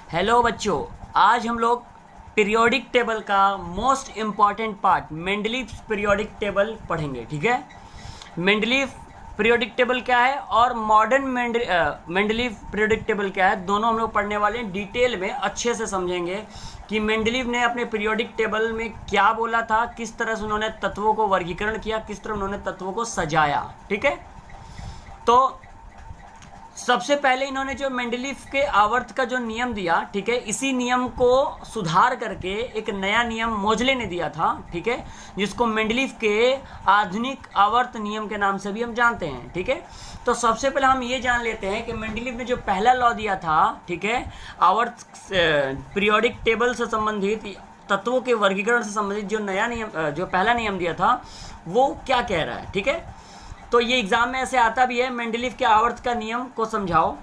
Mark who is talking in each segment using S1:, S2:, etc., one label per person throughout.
S1: Hello बच्चों, आज हम लोग पीरियोडिक टेबल का most important part Mendeleev periodic table पढ़ेंगे। ठीक है, मेंडलीव पीरियोडिक टेबल क्या है और मॉडर्न मेंडलीव पीरियोडिक टेबल क्या है, दोनों हम लोग पढ़ने वाले हैं। डिटेल में अच्छे से समझेंगे कि मेंडलीव ने अपने पीरियोडिक टेबल में क्या बोला था, किस तरह से उन्होंने तत्वों को वर्गीकरण किया, किस तरह उन्होंने तत्वों को सजाया। ठीक है, तो सबसे पहले इन्होंने जो मेंडलीव के आवर्त का जो नियम दिया, ठीक है, इसी नियम को सुधार करके एक नया नियम मोजले ने दिया था। ठीक है, जिसको मेंडलीव के आधुनिक आवर्त नियम के नाम से भी हम जानते हैं। ठीक है, तो सबसे पहले हम ये जान लेते हैं कि मेंडलीव ने जो पहला लॉ दिया था, ठीक है, आवर्त पीरियोडिक टेबल से संबंधित तत्वों के वर्गीकरण से संबंधित जो नया नियम, जो पहला नियम दिया था, वो क्या कह रहा है। ठीक है, तो ये एग्जाम में ऐसे आता भी है, मेंडलीव के आवर्त का नियम को समझाओ।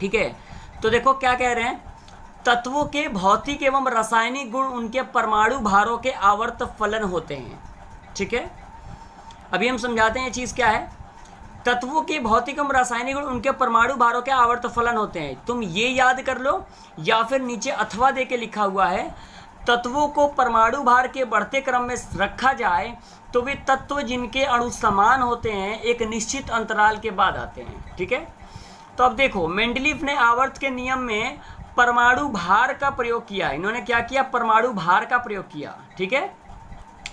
S1: ठीक है, तो देखो क्या कह रहे हैं, तत्वों के भौतिक एवं रासायनिक गुण उनके परमाणु भारों के आवर्त फलन होते हैं। ठीक है, अभी हम समझाते हैं ये चीज़ क्या है। तत्वों के भौतिक एवं रासायनिक गुण उनके परमाणु भारों के आवर्त फलन होते हैं। तुम ये याद कर लो या फिर नीचे अथवा दे के लिखा हुआ है, तत्वों को परमाणु भार के बढ़ते क्रम में रखा जाए तो वे तत्व जिनके अणु समान होते हैं एक निश्चित अंतराल के बाद आते हैं। ठीक है, तो अब देखो मेंडलीव ने आवर्त के नियम में परमाणु भार का प्रयोग किया। इन्होंने क्या किया, परमाणु भार का प्रयोग किया। ठीक है,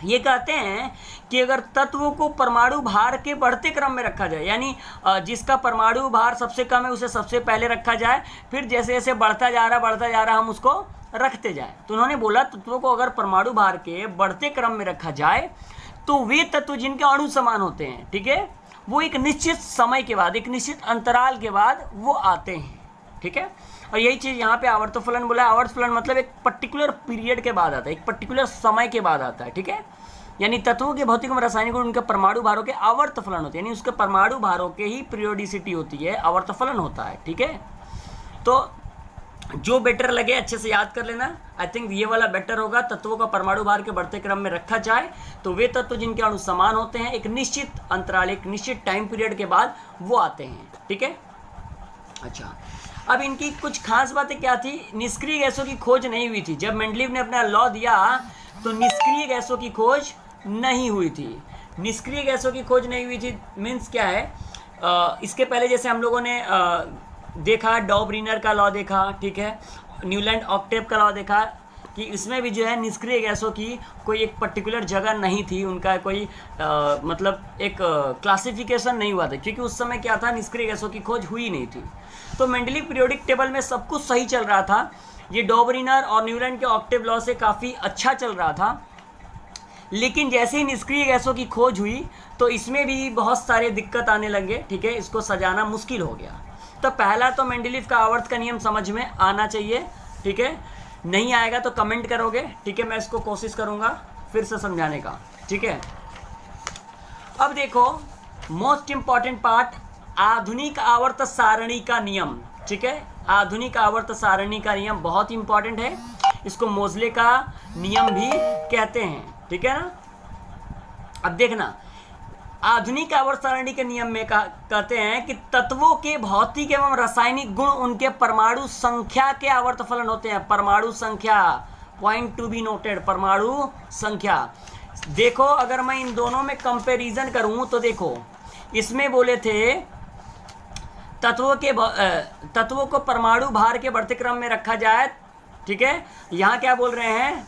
S1: ये कहते हैं कि अगर तत्वों को परमाणु भार के बढ़ते क्रम में रखा जाए, यानी जिसका परमाणु भार सबसे कम है उसे सबसे पहले रखा जाए, फिर जैसे जैसे बढ़ता जा रहा हम उसको रखते जाए। तो उन्होंने बोला तत्वों को अगर परमाणु भार के बढ़ते क्रम में रखा जाए तो वे तत्व जिनके अणु समान होते हैं, ठीक है, वो एक निश्चित समय के बाद, एक निश्चित अंतराल के बाद वो आते हैं। ठीक है, और यही चीज़ यहाँ पे आवर्त फलन बोला है। आवर्त फलन मतलब एक पर्टिकुलर पीरियड के बाद आता है, एक पर्टिकुलर समय के बाद आता है। ठीक है, यानी तत्वों के भौतिक और रासायनिक गुण उनके परमाणु भारों के आवर्त फलन होते हैं, यानी उसके परमाणु भारों के ही पीरियोडिसिटी होती है, आवर्त फलन होता है। ठीक है, तो जो बेटर लगे अच्छे से याद कर लेना। आई थिंक ये वाला बेटर होगा। तत्वों का परमाणु भार के बढ़ते क्रम में रखा जाए तो वे तत्व जिनके अणु समान होते हैं एक निश्चित अंतराल, एक निश्चित टाइम पीरियड के बाद वो आते हैं। ठीक है, अच्छा, अब इनकी कुछ खास बातें क्या थी। निष्क्रिय गैसों की खोज नहीं हुई थी। जब मेंडलीव ने अपना लॉ दिया तो निष्क्रिय गैसों की खोज नहीं हुई थी। निष्क्रिय गैसों की खोज नहीं हुई थी मीन्स क्या है, इसके पहले जैसे हम लोगों ने देखा, डॉबरीनर का लॉ देखा, ठीक है, न्यूलैंड ऑक्टेव का लॉ देखा कि इसमें भी जो है निष्क्रिय गैसों की कोई एक पर्टिकुलर जगह नहीं थी, उनका कोई मतलब एक क्लासिफिकेशन नहीं हुआ था, क्योंकि उस समय क्या था, निष्क्रिय गैसों की खोज हुई नहीं थी। तो मेंडलीव पीरियोडिक टेबल में सब कुछ सही चल रहा था। ये डॉबरीनर और न्यूलैंड के ऑक्टेव लॉ से काफ़ी अच्छा चल रहा था, लेकिन जैसे ही निष्क्रिय गैसों की खोज हुई तो इसमें भी बहुत सारे दिक्कत आने लगे। ठीक है, इसको सजाना मुश्किल हो गया। तो पहला तो मेंडलीव का आवर्त का नियम समझ में आना चाहिए। ठीक है, नहीं आएगा तो कमेंट करोगे। ठीक है, मैं इसको कोशिश करूंगा फिर से समझाने का। ठीक है, अब देखो मोस्ट इंपॉर्टेंट पार्ट, आधुनिक आवर्त सारणी का नियम। ठीक है, आधुनिक आवर्त सारणी का नियम बहुत इंपॉर्टेंट है। इसको मोजले का नियम भी कहते हैं। ठीक है ना, अब देखना, आधुनिक आवर्त सारणी के नियम में कहते हैं कि तत्वों के भौतिक एवं रासायनिक गुण उनके परमाणु संख्या के आवर्त फलन होते हैं। परमाणु संख्या, पॉइंट टू बी नोटेड, परमाणु संख्या। देखो अगर मैं इन दोनों में कंपैरिजन करूं तो देखो, इसमें बोले थे तत्वों को परमाणु भार के बढ़ते क्रम में रखा जाए। ठीक है, यहाँ क्या बोल रहे हैं,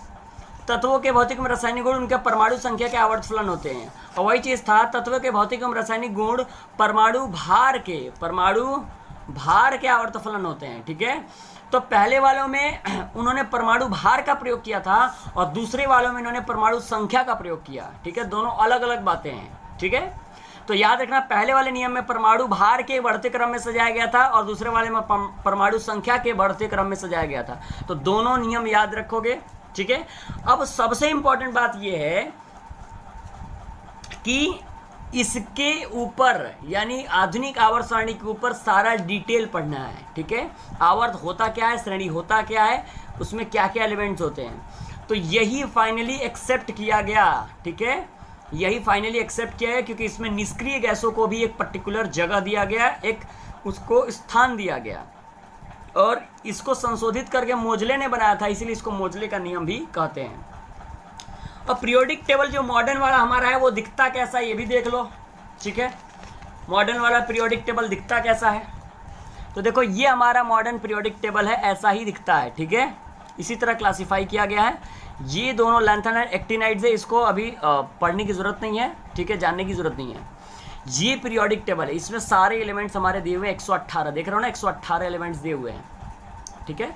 S1: तत्वों के भौतिक एवं रासायनिक गुण उनके परमाणु संख्या के आवर्त फलन होते हैं। और वही चीज़ था, तत्वों के भौतिक एवं रासायनिक गुण परमाणु भार के आवर्त फलन होते हैं। ठीक है, तो पहले वालों में उन्होंने परमाणु भार का प्रयोग किया था और दूसरे वालों में इन्होंने परमाणु संख्या का प्रयोग किया। ठीक है, दोनों अलग अलग बातें हैं। ठीक है, तो याद रखना, पहले वाले नियम में परमाणु भार के बढ़ते क्रम में सजाया गया था और दूसरे वाले में परमाणु संख्या के बढ़ते क्रम में सजाया गया था। तो दोनों नियम याद रखोगे। ठीक है, अब सबसे इंपॉर्टेंट बात यह है कि इसके ऊपर, यानी आधुनिक आवर्त सारणी के ऊपर सारा डिटेल पढ़ना है। ठीक है, आवर्त होता क्या है, श्रेणी होता क्या है, उसमें क्या क्या एलिमेंट्स होते हैं, तो यही फाइनली एक्सेप्ट किया गया। ठीक है, यही फाइनली एक्सेप्ट किया है, क्योंकि इसमें निष्क्रिय गैसों को भी एक पर्टिकुलर जगह दिया गया, एक उसको स्थान दिया गया। और इसको संशोधित करके मोजले ने बनाया था, इसीलिए इसको मोजले का नियम भी कहते हैं। और पीरियोडिक टेबल जो मॉडर्न वाला हमारा है वो दिखता कैसा है ये भी देख लो, ठीक है। मॉडर्न वाला पीरियोडिक टेबल दिखता कैसा है, तो देखो ये हमारा मॉडर्न पीरियोडिक टेबल है, ऐसा ही दिखता है, ठीक है। इसी तरह क्लासिफाई किया गया है। ये दोनों लैंथेनाइड एक्टिनाइड्स है, इसको अभी पढ़ने की ज़रूरत नहीं है, ठीक है, जानने की ज़रूरत नहीं है। ये पीरियोडिक टेबल है, इसमें सारे एलिमेंट्स हमारे दिए हुए हैं 118, देख रहे हो ना 118 एलिमेंट्स दिए हुए हैं, ठीक है,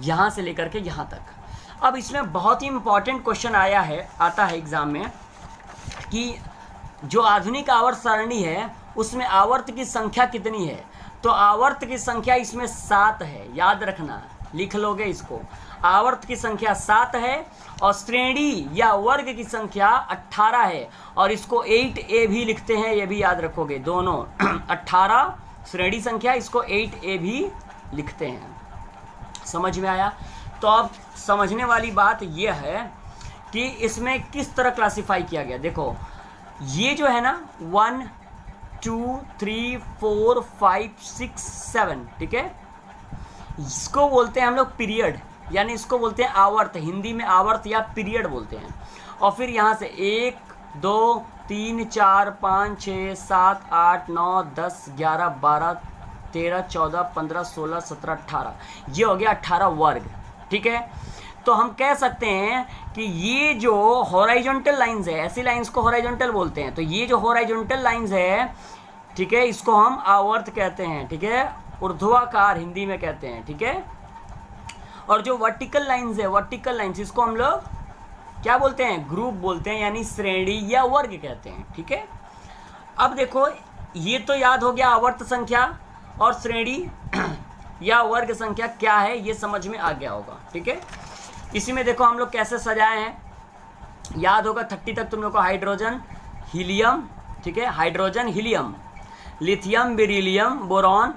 S1: यहाँ से लेकर के यहाँ तक। अब इसमें बहुत ही इंपॉर्टेंट क्वेश्चन आता है एग्जाम में कि जो आधुनिक आवर्त सारणी है उसमें आवर्त की संख्या कितनी है, तो आवर्त की संख्या इसमें 7 है, याद रखना, लिख लोगे इसको। आवर्त की संख्या 7 है और श्रेणी या वर्ग की संख्या 18 है, और इसको 8a भी लिखते हैं, ये भी याद रखोगे दोनों 18 श्रेणी संख्या, इसको 8a भी लिखते हैं। समझ में आया? तो अब समझने वाली बात यह है कि इसमें किस तरह क्लासिफाई किया गया। देखो ये जो है ना 1 2 3 4 5 6 7, ठीक है, इसको बोलते हैं हम लोग पीरियड, यानी इसको बोलते हैं आवर्त, हिंदी में आवर्त या पीरियड बोलते हैं। और फिर यहाँ से 1 2 3 4 5 6 7 8 9 10 11 12 13 14 15 16 17 18, ये हो गया 18 वर्ग, ठीक है। तो हम कह सकते हैं कि ये जो हॉराइजॉन्टल लाइंस है, ऐसी लाइंस को हॉराइजॉन्टल बोलते हैं, तो ये जो हॉराइजॉन्टल लाइंस है, ठीक है, इसको हम आवर्त कहते हैं, ठीक है, ऊर्ध्वाकार हिंदी में कहते हैं, ठीक है। और जो वर्टिकल लाइंस है, वर्टिकल लाइंस, इसको हम लोग क्या बोलते हैं, ग्रुप बोलते हैं, यानी श्रेणी या वर्ग कहते हैं, ठीक है। अब देखो ये तो याद हो गया आवर्त संख्या और श्रेणी या वर्ग संख्या क्या है, ये समझ में आ गया होगा, ठीक है। इसी में देखो हम लोग कैसे सजाए हैं, याद होगा 30 तक तुम लोग को हाइड्रोजन हीलियम, ठीक है, hydrogen helium, lithium beryllium boron,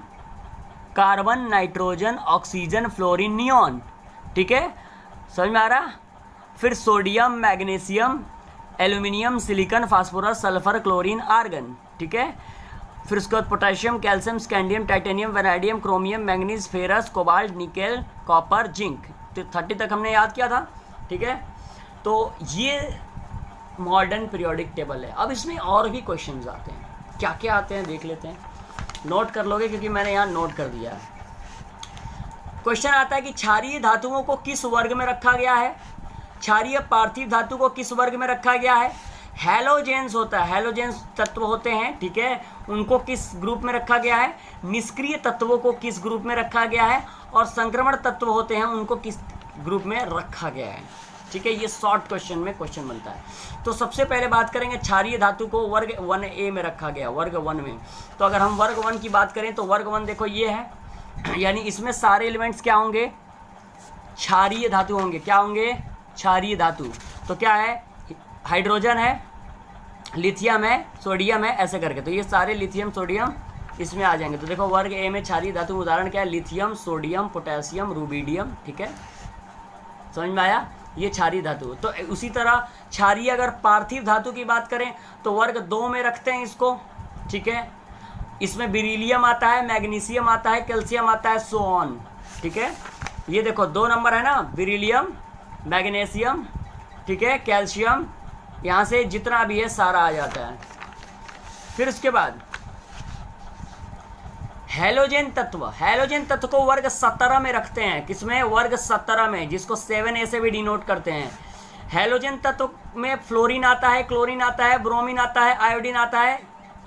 S1: carbon nitrogen oxygen fluorine neon, ठीक है, समझ में आ रहा। फिर sodium magnesium aluminium silicon phosphorus sulphur chlorine argon, ठीक है। फिर उसके बाद potassium calcium scandium titanium vanadium chromium manganese ferrous cobalt nickel copper zinc, तो 30 तक हमने याद किया था, ठीक है। तो ये मॉडर्न पीरियोडिक टेबल है। अब इसमें और भी क्वेश्चंस आते हैं, क्या क्या आते हैं देख लेते हैं, नोट कर लोगे क्योंकि मैंने यहाँ नोट कर दिया है। क्वेश्चन आता है कि क्षारीय धातुओं को किस वर्ग में रखा गया है, क्षारीय पार्थिव धातु को किस वर्ग में रखा गया है। हैलोजेंस होता है, हैलोजेंस तत्व होते हैं, ठीक है, उनको किस ग्रुप में रखा गया है। निष्क्रिय तत्वों को किस ग्रुप में रखा गया है, और संक्रमण तत्व होते हैं उनको किस ग्रुप में रखा गया है, ठीक है। ये शॉर्ट क्वेश्चन में क्वेश्चन बनता है। तो सबसे पहले बात करेंगे क्षारीय धातु को वर्ग 1A में रखा गया, वर्ग 1 में। तो अगर हम वर्ग 1 की बात करें तो वर्ग 1 देखो ये है, यानी इसमें सारे एलिमेंट्स क्या होंगे, क्षारीय धातु होंगे। क्या होंगे, क्षारीय धातु। तो क्या है, हाइड्रोजन है, लिथियम है, सोडियम है, ऐसे करके, तो ये सारे लिथियम सोडियम इसमें आ जाएंगे। तो देखो वर्ग ए में क्षारीय धातु उदाहरण क्या है, लिथियम सोडियम पोटेशियम रूबिडियम, ठीक है, समझ में आया, ये क्षारीय धातु। तो उसी तरह क्षारीय अगर पार्थिव धातु की बात करें तो वर्ग 2 में रखते हैं इसको, ठीक है। इसमें बेरिलियम आता है, मैग्नीशियम आता है, कैल्शियम आता है, सो ऑन, ठीक है। ये देखो 2 नंबर है ना, बेरिलियम मैग्नीशियम, ठीक है, कैल्शियम, यहाँ से जितना भी है सारा आ जाता है। फिर उसके बाद हैलोजन तत्व, हैलोजन तत्व को वर्ग 17 में रखते हैं, किसमें, वर्ग 17 में, जिसको 7A से भी डिनोट करते हैं। हैलोजन तत्व में फ्लोरीन आता है, क्लोरीन आता है, ब्रोमीन आता है, आयोडीन आता है,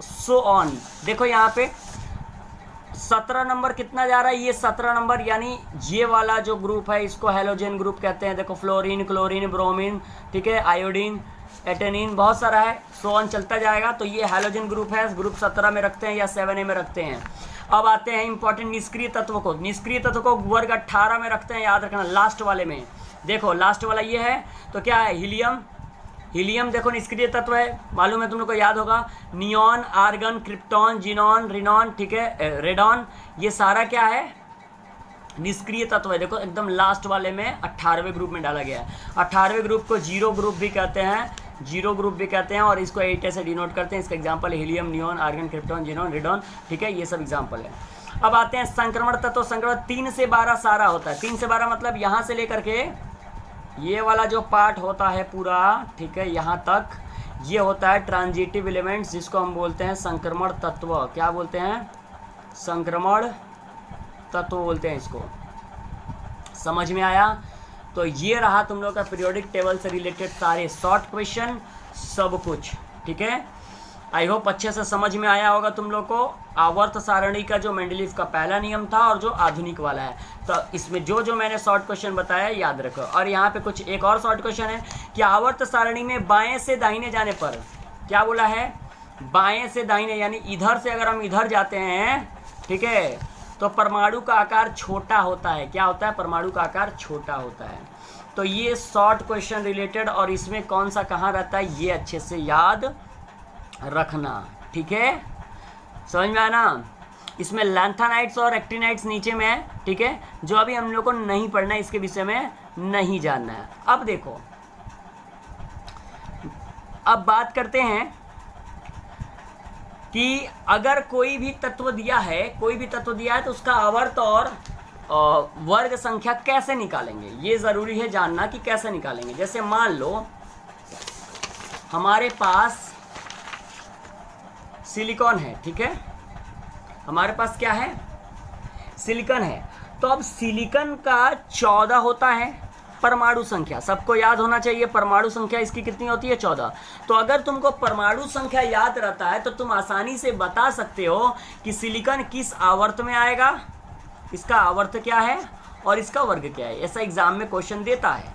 S1: सो ऑन। देखो यहाँ पे 17 नंबर कितना जा रहा है, ये 17 नंबर, यानी ये वाला जो ग्रुप है इसको हैलोजन ग्रुप कहते हैं। देखो फ्लोरीन क्लोरीन ब्रोमीन, ठीक है, आयोडीन एटेनिन, बहुत सारा है, सो ऑन चलता जाएगा। तो ये हैलोजन ग्रुप है, ग्रुप 17 में रखते हैं या 7A में रखते हैं। अब आते हैं इंपॉर्टेंट निष्क्रिय तत्व को, निष्क्रिय तत्व को वर्ग 18 में रखते हैं, याद रखना, लास्ट वाले में। देखो लास्ट वाला ये है, तो क्या है, हीलियम, हीलियम देखो निष्क्रिय तत्व है, मालूम है तुम लोग को, याद होगा, neon argon krypton xenon radon, ठीक है, रेडॉन, ये सारा क्या है, निष्क्रिय तत्व है। देखो एकदम लास्ट वाले में 18वें ग्रुप में डाला गया है। 18वें ग्रुप को जीरो ग्रुप भी कहते हैं, जीरो ग्रुप भी कहते हैं, और इसको 8A से डिनोट करते हैं। इसका एग्जांपल है helium neon argon krypton xenon radon, ठीक है, ये सब एग्जांपल है। अब आते हैं संक्रमण तत्व। संक्रमण 3 से 12 सारा होता है। 3 से 12 मतलब यहाँ से लेकर के ये वाला जो पार्ट होता है पूरा, ठीक है, यहाँ तक ये होता है ट्रांजिटिव एलिमेंट्स, जिसको हम बोलते हैं संक्रमण तत्व। क्या बोलते हैं? संक्रमण तत्व बोलते हैं इसको। समझ में आया? तो ये रहा तुम लोग का पीरियोडिक टेबल से रिलेटेड सारे शॉर्ट क्वेश्चन, सब कुछ, ठीक है। आई होप अच्छे से समझ में आया होगा तुम लोग को। आवर्त सारणी का जो मेंडलीव का पहला नियम था और जो आधुनिक वाला है, तो इसमें जो जो मैंने शॉर्ट क्वेश्चन बताया याद रखो। और यहाँ पे कुछ एक और शॉर्ट क्वेश्चन है कि आवर्त सारणी में बाएं से दाहिने जाने पर, क्या बोला है? बाएं से दाहिने, यानी इधर से अगर हम इधर जाते हैं, ठीक है, तो परमाणु का आकार छोटा होता है। क्या होता है? परमाणु का आकार छोटा होता है। तो ये शॉर्ट क्वेश्चन रिलेटेड, और इसमें कौन सा कहाँ रहता है ये अच्छे से याद रखना, ठीक है। समझ में आया ना? इसमें लैंथेनाइट्स और एक्टिनाइट्स नीचे में है, ठीक है, जो अभी हम लोग को नहीं पढ़ना है, इसके विषय में नहीं जानना है। अब देखो, अब बात करते हैं कि अगर कोई भी तत्व दिया है, तो उसका आवर्त और वर्ग संख्या कैसे निकालेंगे, ये जरूरी है जानना कि कैसे निकालेंगे। जैसे मान लो हमारे पास सिलिकॉन है, ठीक है, हमारे पास क्या है? सिलिकॉन है। तो अब सिलिकॉन का 14 होता है परमाणु संख्या, सबको याद होना चाहिए। परमाणु संख्या इसकी कितनी होती है? 14। तो अगर तुमको परमाणु संख्या याद रहता है तो तुम आसानी से बता सकते हो कि सिलिकॉन किस आवर्त में आएगा, इसका आवर्त क्या है और इसका वर्ग क्या है। ऐसा एग्जाम में क्वेश्चन देता है,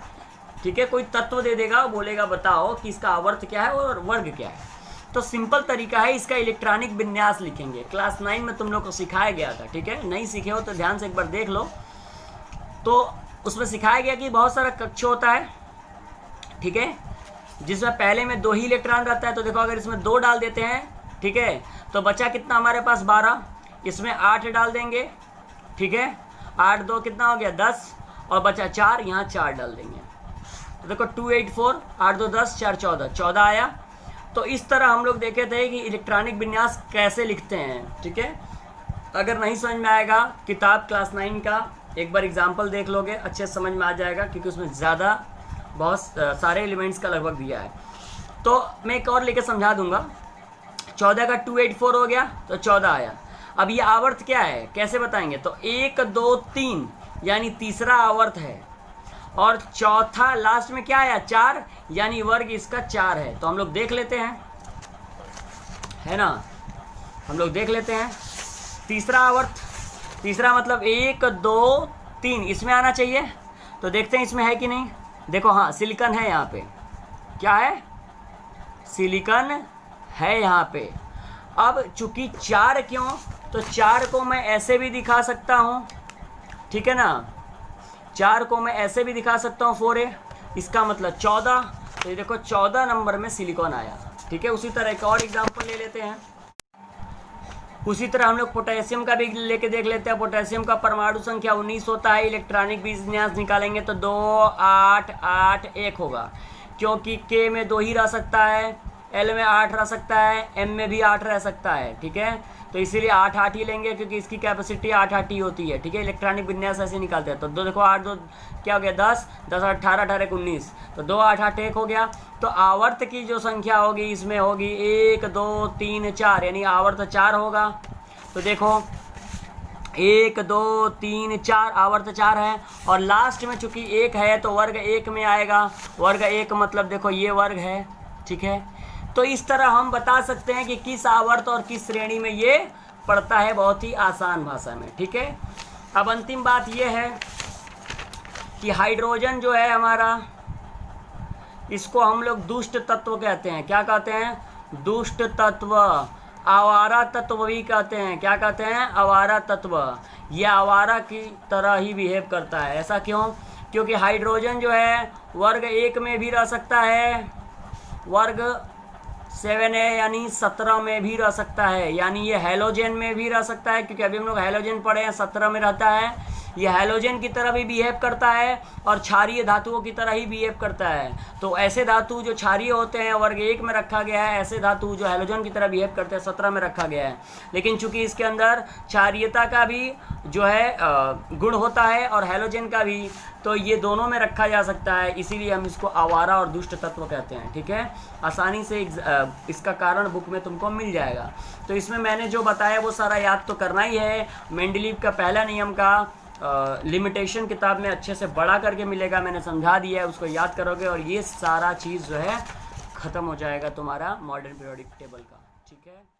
S1: ठीक है। कोई तत्व दे देगा, बोलेगा बताओ कि इसका आवर्त क्या है और वर्ग क्या है। तो सिंपल तरीका है, इसका इलेक्ट्रॉनिक विन्यास लिखेंगे। क्लास 9 में तुम लोग को सिखाया गया था, ठीक है। नहीं सीखे हो तो ध्यान से एक बार देख लो। तो उसमें सिखाया गया कि बहुत सारा कक्ष होता है, ठीक है, जिसमें पहले में 2 ही इलेक्ट्रॉन रहता है। तो देखो अगर इसमें 2 डाल देते हैं, ठीक है, तो बचा कितना हमारे पास? 12। इसमें 8 डाल देंगे, ठीक है, 8 2 कितना हो गया? 10, और बचा 4, यहाँ 4 डाल देंगे। तो देखो 2 8 4, 8 2 10, 4 14 आया। तो इस तरह हम लोग देखे थे कि इलेक्ट्रॉनिक विन्यास कैसे लिखते हैं, ठीक है। अगर नहीं समझ में आएगा, किताब क्लास 9 का एक बार एग्जाम्पल देख लोगे, अच्छे से समझ में आ जाएगा, क्योंकि उसमें ज़्यादा बहुत सारे एलिमेंट्स का लगभग दिया है। तो मैं एक और लेके समझा दूंगा। 14 का 2 8 4 हो गया, तो 14 आया। अब ये आवर्त क्या है, कैसे बताएंगे? तो 1 2 3 यानी तीसरा आवर्त है, और चौथा लास्ट में क्या आया? 4, यानी वर्ग इसका 4 है। तो हम लोग देख लेते हैं, है ना, हम लोग देख लेते हैं। तीसरा आवर्त, तीसरा मतलब 1 2 3 इसमें आना चाहिए। तो देखते हैं इसमें है कि नहीं। देखो हाँ, सिलिकॉन है यहाँ पे। क्या है? सिलिकॉन है यहाँ पे। अब चूंकि 4 क्यों, तो 4 को मैं ऐसे भी दिखा सकता हूँ, ठीक है ना, 4 को मैं ऐसे भी दिखा सकता हूँ 4A, इसका मतलब 14। तो ये देखो 14 नंबर में सिलिकॉन आया, ठीक है। उसी तरह एक और एग्जांपल ले लेते हैं। उसी तरह हम लोग पोटेशियम का भी लेके देख लेते हैं। पोटेशियम का परमाणु संख्या 19 होता है। इलेक्ट्रॉनिक विन्यास निकालेंगे तो 2 8 8 1 होगा, क्योंकि K में 2 ही रह सकता है, L में 8 रह सकता है, M में भी 8 रह सकता है, ठीक है। तो इसीलिए 8 8 ही लेंगे, क्योंकि इसकी कैपेसिटी 8 8 ही होती है, ठीक है। इलेक्ट्रॉनिक विन्यास ऐसे निकालते हैं। तो 2 देखो 8 2 क्या हो गया? 10 10 18 18 19, तो 2 8 8 1 हो गया। तो आवर्त की जो संख्या होगी इसमें होगी 1 2 3 4, यानी आवर्त 4 होगा। तो देखो 1 2 3 4, आवर्त 4 है। और लास्ट में चूंकि 1 है तो वर्ग 1 में आएगा। वर्ग 1 मतलब देखो ये वर्ग है, ठीक है। तो इस तरह हम बता सकते हैं कि किस आवर्त और किस श्रेणी में ये पड़ता है, बहुत ही आसान भाषा में, ठीक है। अब अंतिम बात ये है कि हाइड्रोजन जो है हमारा, इसको हम लोग दुष्ट तत्व कहते हैं। क्या कहते हैं? दुष्ट तत्व। आवारा तत्व भी कहते हैं। क्या कहते हैं? आवारा तत्व। यह आवारा की तरह ही बिहेव करता है। ऐसा क्यों? क्योंकि हाइड्रोजन जो है वर्ग 1 में भी रह सकता है, वर्ग 7A यानी 17 में भी रह सकता है, यानी ये हैलोजन में भी रह सकता है, क्योंकि अभी हम लोग हैलोजन पढ़े हैं 17 में रहता है। ये हैलोजन की तरह भी बिहेव करता है और क्षारीय धातुओं की तरह ही बिहेव करता है। तो ऐसे धातु जो क्षारीय होते हैं वर्ग 1 में रखा गया है, ऐसे धातु जो हैलोजन की तरह बिहेव करते हैं 17 में रखा गया है। लेकिन चूंकि इसके अंदर क्षारीयता का भी जो है गुण होता है और हैलोजन का भी, तो ये दोनों में रखा जा सकता है, इसीलिए हम इसको आवारा और दुष्ट तत्व कहते हैं। ठीक है, आसानी से इसका कारण बुक में तुमको मिल जाएगा। तो इसमें मैंने जो बताया वो सारा याद तो करना ही है। मेंडलीव का पहला नियम का लिमिटेशन किताब में अच्छे से बड़ा करके मिलेगा, मैंने समझा दिया है, उसको याद करोगे और ये सारा चीज़ जो है ख़त्म हो जाएगा तुम्हारा मॉडर्न पीरियोडिक टेबल का। ठीक है।